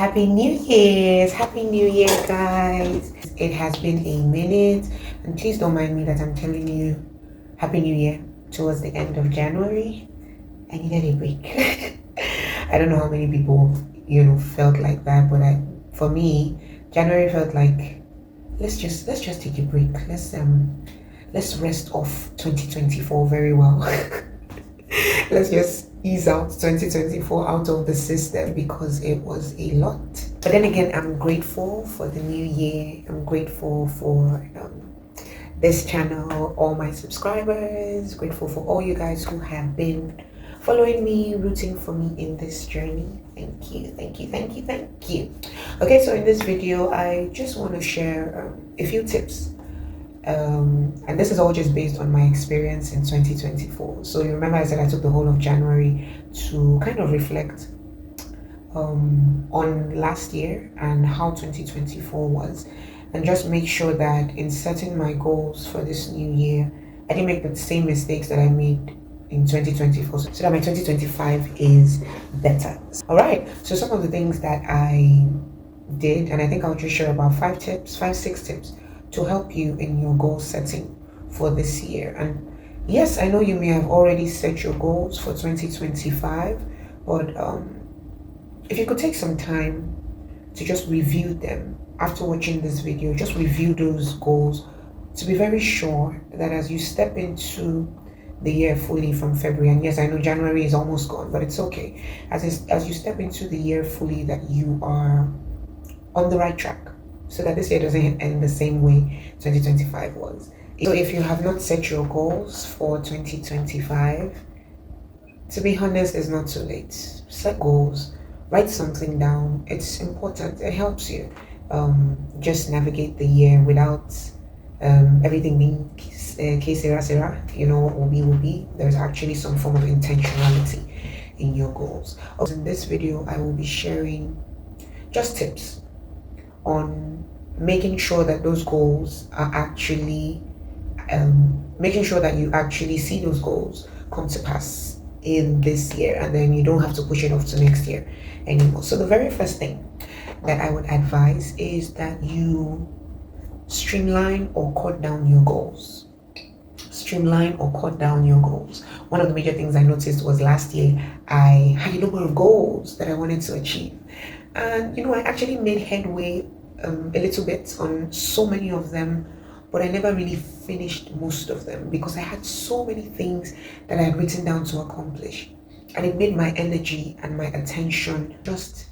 Happy New Year's! Happy New Year, guys! It has been a minute, and please don't mind me that I'm telling you Happy New Year towards the end of January. I needed a break. I don't know how many people, felt like that, but for me, January felt like let's just take a break. Let's rest off 2024 very well. Let's just ease out 2024 out of the system because it was a lot. But then again, I'm grateful for the new year. I'm grateful for this channel, all my subscribers, grateful for all you guys who have been following me, rooting for me in this journey. Thank you, thank you, thank you, thank you. Okay, so in this video, I just want to share a few tips. And this is all just based on my experience in 2024. So you remember I said I took the whole of January to kind of reflect on last year and how 2024 was, and just make sure that in setting my goals for this new year, I didn't make the same mistakes that I made in 2024, so that my 2025 is better. All right, so some of the things that I did, and I think I'll just share about 6 tips to help you in your goal setting for this year. And yes, I know you may have already set your goals for 2025, but if you could take some time to just review them after watching this video, just review those goals to be very sure that as you step into the year fully from February, and yes, I know January is almost gone, but it's okay. As you step into the year fully, that you are on the right track, so that this year doesn't end the same way 2025 was. So if you have not set your goals for 2025, to be honest, it's not too late. Set goals, write something down. It's important. It helps you just navigate the year without everything being que sera, what will be. There's actually some form of intentionality in your goals. Also, in this video, I will be sharing just tips on making sure that those goals are actually making sure that you actually see those goals come to pass in this year, and then you don't have to push it off to next year anymore. So the very first thing that I would advise is that you streamline or cut down your goals. Streamline or cut down your goals. One of the major things I noticed was last year I had a number of goals that I wanted to achieve, and I actually made headway a little bit on so many of them, but I never really finished most of them because I had so many things that I had written down to accomplish, and it made my energy and my attention just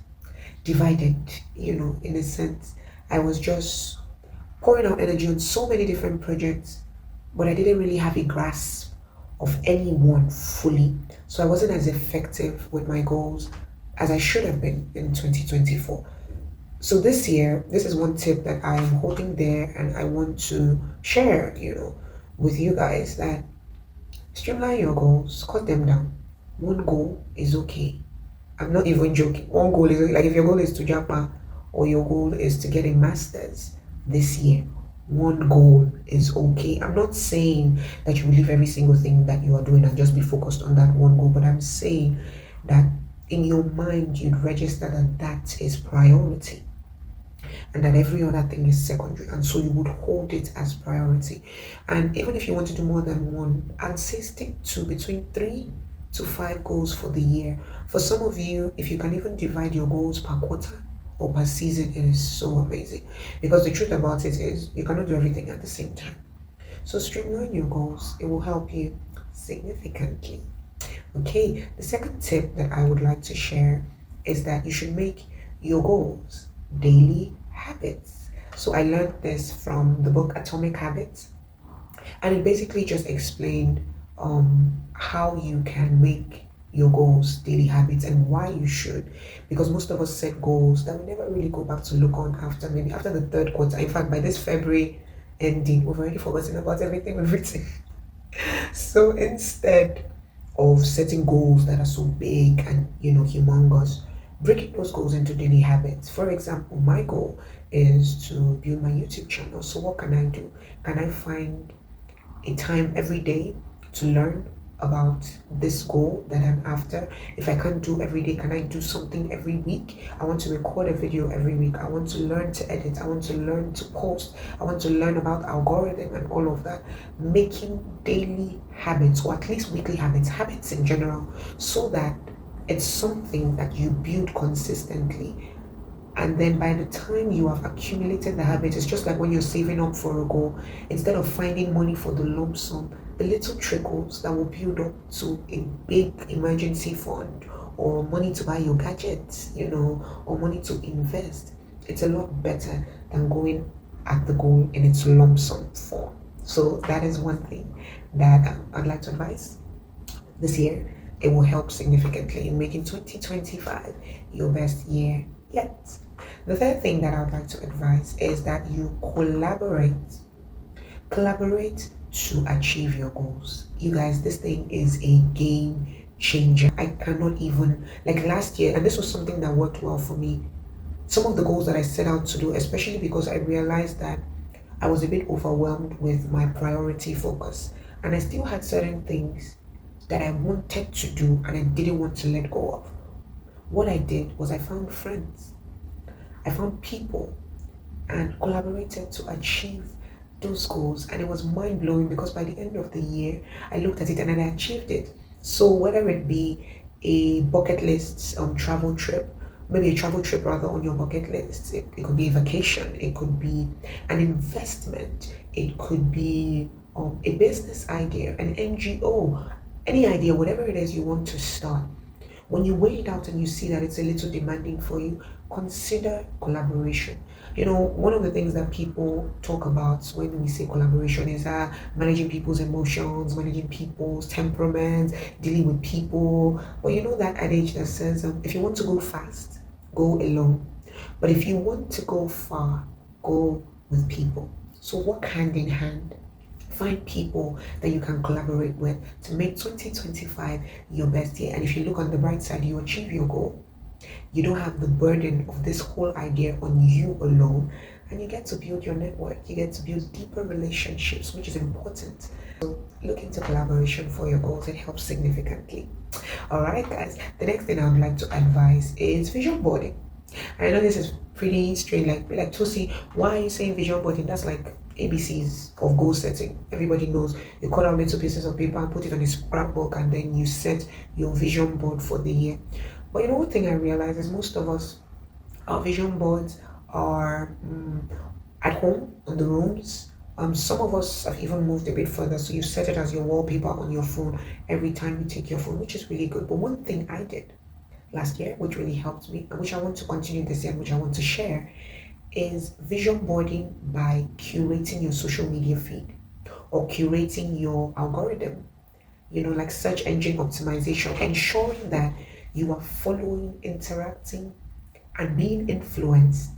divided. In a sense, I was just pouring out energy on so many different projects, but I didn't really have a grasp of any one fully, so I wasn't as effective with my goals as I should have been in 2024. So this year, this is one tip that I am holding there, and I want to share, with you guys, that streamline your goals, cut them down. One goal is okay. I'm not even joking. One goal is okay. Like if your goal is to Japan or your goal is to get a master's this year, one goal is okay. I'm not saying that you will leave every single thing that you are doing and just be focused on that one goal, but I'm saying that in your mind you'd register that that is priority and that every other thing is secondary, and so you would hold it as priority. And even if you want to do more than one, I'd say stick to between 3 to 5 goals for the year. For some of you, if you can even divide your goals per quarter or per season, it is so amazing, because the truth about it is you cannot do everything at the same time. So streamline your goals. It will help you significantly. Okay, the second tip that I would like to share is that you should make your goals daily habits. So I learned this from the book Atomic Habits, and it basically just explained how you can make your goals daily habits and why you should, because most of us set goals that we never really go back to look on after the third quarter. In fact, by this February ending, we've already forgotten about everything we've written. So instead of setting goals that are so big and humongous, breaking those goals into daily habits. For example, my goal is to build my YouTube channel. So what can I do? Can I find a time every day to learn about this goal that I'm after. If I can't do every day, can I do something every week? I want to record a video every week. I want to learn to edit. I want to learn to post. I want to learn about algorithm and all of that. Making daily habits, or at least weekly habits in general, so that it's something that you build consistently. And then by the time you have accumulated the habit, it's just like when you're saving up for a goal. Instead of finding money for the lump sum, the little trickles that will build up to a big emergency fund, or money to buy your gadgets, or money to invest. It's a lot better than going at the goal in its lump sum form. So that is one thing that I'd like to advise this year. It will help significantly in making 2025 your best year yet. The third thing that I would like to advise is that you collaborate to achieve your goals. You guys, this thing is a game changer. I cannot even, like last year, and this was something that worked well for me. Some of the goals that I set out to do, especially because I realized that I was a bit overwhelmed with my priority focus, and I still had certain things that I wanted to do and I didn't want to let go of. What I did was I found friends, I found people, and collaborated to achieve those goals. And it was mind blowing because by the end of the year, I looked at it and I achieved it. So whether it be a bucket list travel trip, maybe a travel trip rather on your bucket list, it could be a vacation, it could be an investment, it could be a business idea, an NGO, any idea, whatever it is you want to start. When you weigh it out and you see that it's a little demanding for you, consider collaboration. One of the things that people talk about when we say collaboration is managing people's emotions, managing people's temperaments, dealing with people. But you know that adage that says, if you want to go fast, go alone. But if you want to go far, go with people. So work hand in hand. Find people that you can collaborate with to make 2025 your best year. And if you look on the bright side, you achieve your goal. You don't have the burden of this whole idea on you alone, and you get to build your network. You get to build deeper relationships, which is important. So look into collaboration for your goals. It helps significantly. All right, guys. The next thing I would like to advise is vision boarding. I know this is pretty strange, like Tosi, why are you saying vision boarding? That's like ABCs of goal setting. Everybody knows you cut out little pieces of paper and put it on a scrapbook, and then you set your vision board for the year. But one thing I realize is most of us, our vision boards are at home in the rooms. Some of us have even moved a bit further, so you set it as your wallpaper on your phone every time you take your phone, which is really good. But one thing I did last year, which really helped me, and which I want to continue this year, and which I want to share, is vision boarding by curating your social media feed or curating your algorithm, like search engine optimization, ensuring that you are following, interacting, and being influenced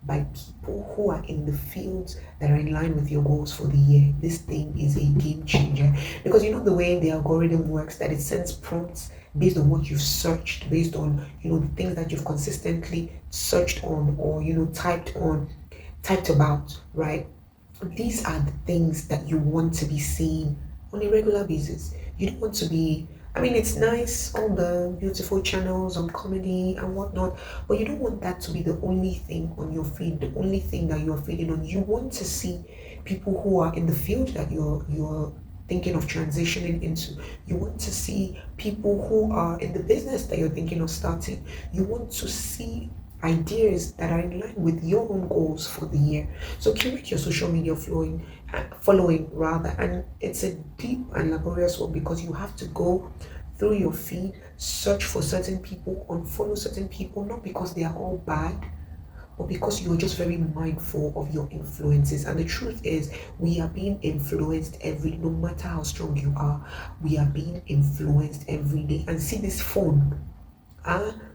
by people who are in the fields that are in line with your goals for the year. This thing is a game changer, because the way the algorithm works, that it sends prompts based on what you've searched, based on the things that you've consistently searched on, or typed about, right? These are the things that you want to be seeing on a regular basis. You don't want to be, it's nice, all the beautiful channels on comedy and whatnot, but you don't want that to be the only thing on your feed, the only thing that you're feeding on. You want to see people who are in the field that you're thinking of transitioning into. You want to see people who are in the business that you're thinking of starting. You want to see ideas that are in line with your own goals for the year. So curate your social media following rather, and it's a deep and laborious work, because you have to go through your feed, search for certain people, unfollow certain people, not because they are all bad, but because you're just very mindful of your influences. And the truth is, we are being influenced no matter how strong you are, we are being influenced every day. And see, this phone,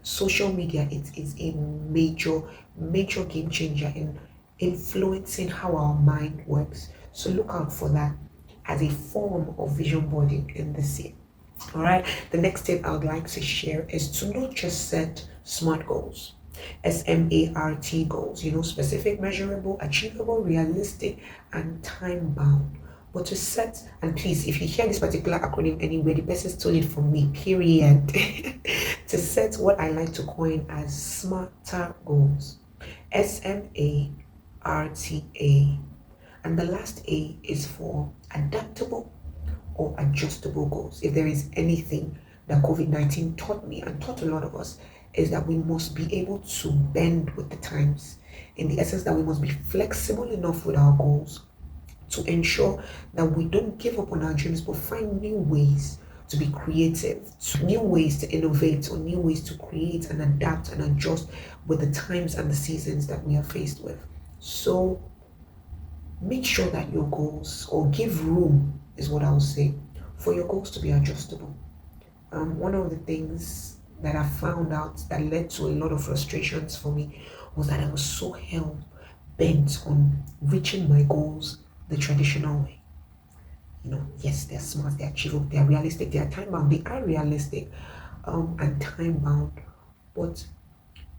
social media, it is a major game changer in influencing how our mind works. So look out for that as a form of vision boarding in this year. All right, the next tip I would like to share is to not just set SMART goals, SMART goals, specific, measurable, achievable, realistic, and time bound. But to set, and please, if you hear this particular acronym anywhere, the person stole it from me, period. To set what I like to coin as smarter goals. SMARTA. And the last A is for adaptable or adjustable goals. If there is anything that COVID-19 taught me and taught a lot of us, is that we must be able to bend with the times. In the essence, that we must be flexible enough with our goals to ensure that we don't give up on our dreams, but find new ways to be creative, new ways to innovate, or new ways to create and adapt and adjust with the times and the seasons that we are faced with. So make sure that your goals, or give room, is what I would say, for your goals to be adjustable. One of the things that I found out that led to a lot of frustrations for me was that I was so hell bent on reaching my goals the traditional way. Yes, they're smart, they're achievable, they're realistic, they are time bound, they are realistic and time bound. But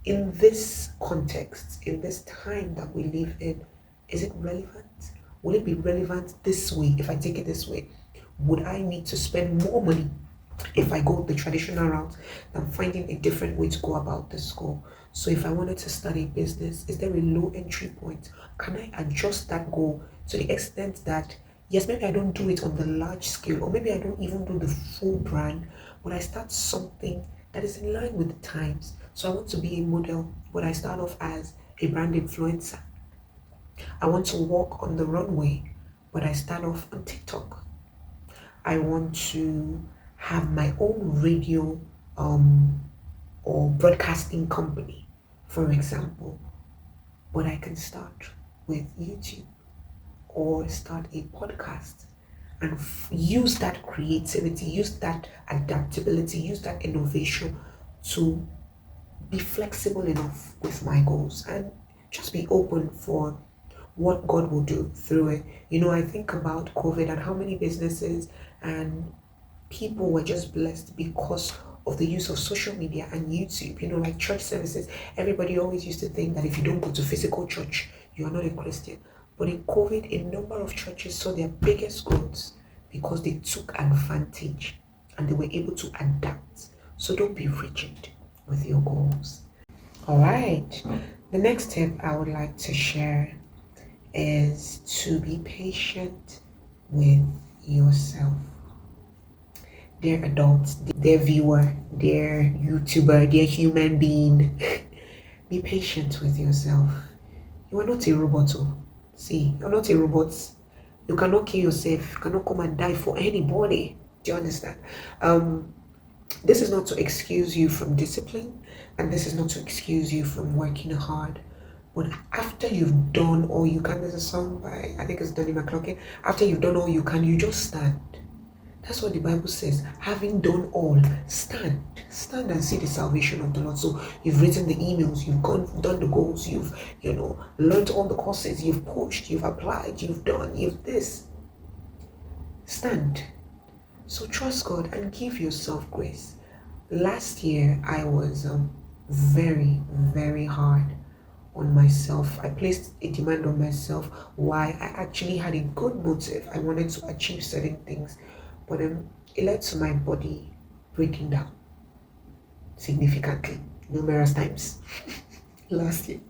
in this context, in this time that we live in, is it relevant? Will it be relevant this way if I take it this way? Would I need to spend more money if I go the traditional route than finding a different way to go about this goal? So if I wanted to start a business, is there a low entry point? Can I adjust that goal to the extent that, yes, maybe I don't do it on the large scale, or maybe I don't even do the full brand, but I start something that is in line with the times. So I want to be a model, but I start off as a brand influencer. I want to walk on the runway, but I start off on TikTok. I want to have my own radio or broadcasting company, for example, but I can start with YouTube or start a podcast and use that creativity, use that adaptability, use that innovation to be flexible enough with my goals and just be open for what God will do through it. I think about COVID and how many businesses and people were just blessed because of the use of social media and YouTube, like church services. Everybody always used to think that if you don't go to physical church, you are not a Christian. But in COVID, a number of churches saw their biggest growths because they took advantage and they were able to adapt. So don't be rigid with your goals. All right. The next tip I would like to share is to be patient with yourself. Dear adults, dear viewer, dear YouTuber, dear human being, be patient with yourself. You are not a robot. See, you're not a robot. You cannot kill yourself. You cannot come and die for anybody. Do you understand? This is not to excuse you from discipline, and this is not to excuse you from working hard. But after you've done all you can, there's a song by, I think it's Donnie McCloskey, after you've done all you can, you just stand. That's what the Bible says. Having done all, stand. Stand and see the salvation of the Lord. So you've written the emails, you've done the goals, you've, learned all the courses, you've pushed, you've applied, you've done, you've this. Stand. So trust God and give yourself grace. Last year, I was very, very hard on myself. I placed a demand on myself why I actually had a good motive. I wanted to achieve certain things, but it led to my body breaking down significantly, numerous times last year.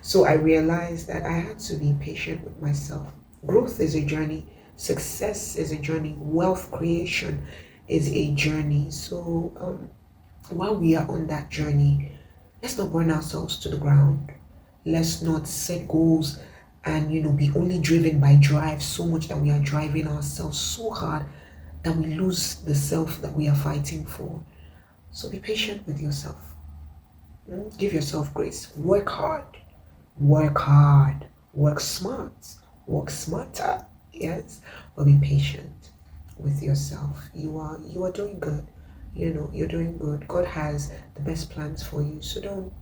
So I realized that I had to be patient with myself. Growth is a journey. Success is a journey. Wealth creation is a journey. So while we are on that journey, let's not burn ourselves to the ground. Let's not set goals and be only driven by drive so much that we are driving ourselves so hard that we lose the self that we are fighting for. So be patient with yourself. Give yourself grace. Work hard. Work hard. Work smart. Work smarter. Yes, but be patient with yourself. You are doing good. You're doing good. God has the best plans for you. So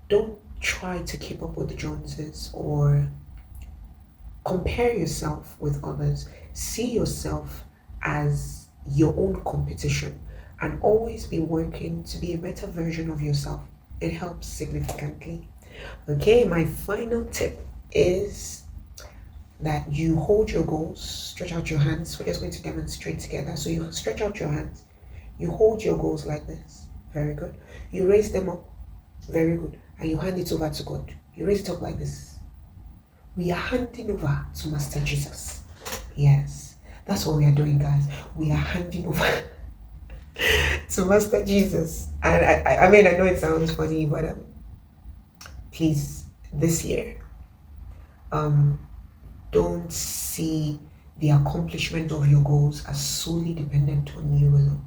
don't try to keep up with the Joneses or compare yourself with others. See yourself as your own competition and always be working to be a better version of yourself. It helps significantly. Okay, my final tip is that you hold your goals, stretch out your hands. We're just going to demonstrate together. So you stretch out your hands, you hold your goals like this. Very good. You raise them up. Very good. And you hand it over to God. You raise it up like this. We are handing over to Master Jesus. Yes, that's what we are doing, guys. We are handing over to Master Jesus. And I mean, I know it sounds funny, but please, this year, don't see the accomplishment of your goals as solely dependent on you alone.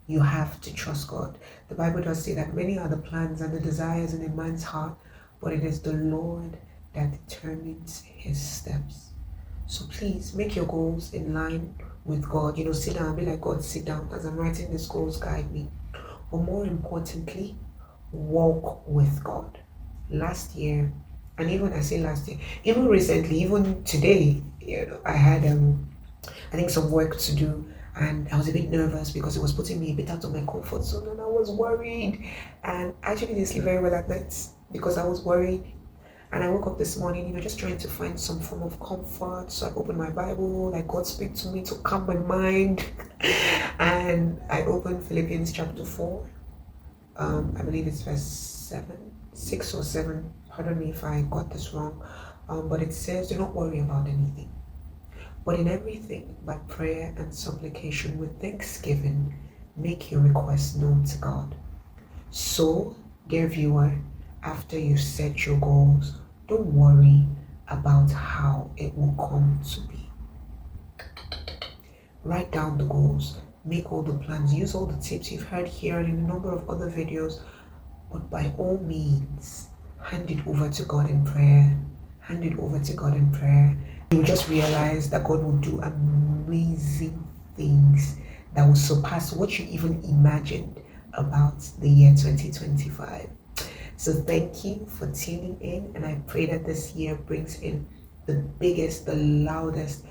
You have to trust God. The Bible does say that many are the plans and the desires in a man's heart, but it is the Lord that determines his steps. So please make your goals in line with God. Sit down and be like, God, sit down. As I'm writing these goals, guide me. But more importantly, walk with God. Last year, and even I say last year, even recently, even today, I had I think some work to do, and I was a bit nervous because it was putting me a bit out of my comfort zone, and I was worried, and I actually didn't sleep very well at night because I was worried. And I woke up this morning, just trying to find some form of comfort. So I opened my Bible, like God speak to me to calm my mind. And I opened Philippians chapter 4. I believe it's verse 6 or 7. Pardon me if I got this wrong. But it says, do not worry about anything, but in everything, by prayer and supplication with thanksgiving, make your requests known to God. So, dear viewer, after you set your goals, don't worry about how it will come to be. Write down the goals, make all the plans, use all the tips you've heard here and in a number of other videos, but by all means, hand it over to God in prayer. Hand it over to God in prayer. You'll just realize that God will do amazing things that will surpass what you even imagined about the year 2025. So thank you for tuning in, and I pray that this year brings in the biggest, the loudest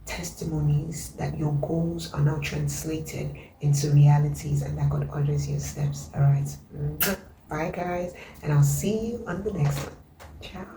testimonies that your goals are now translated into realities and that God orders your steps. All right. Bye, guys, and I'll see you on the next one. Ciao.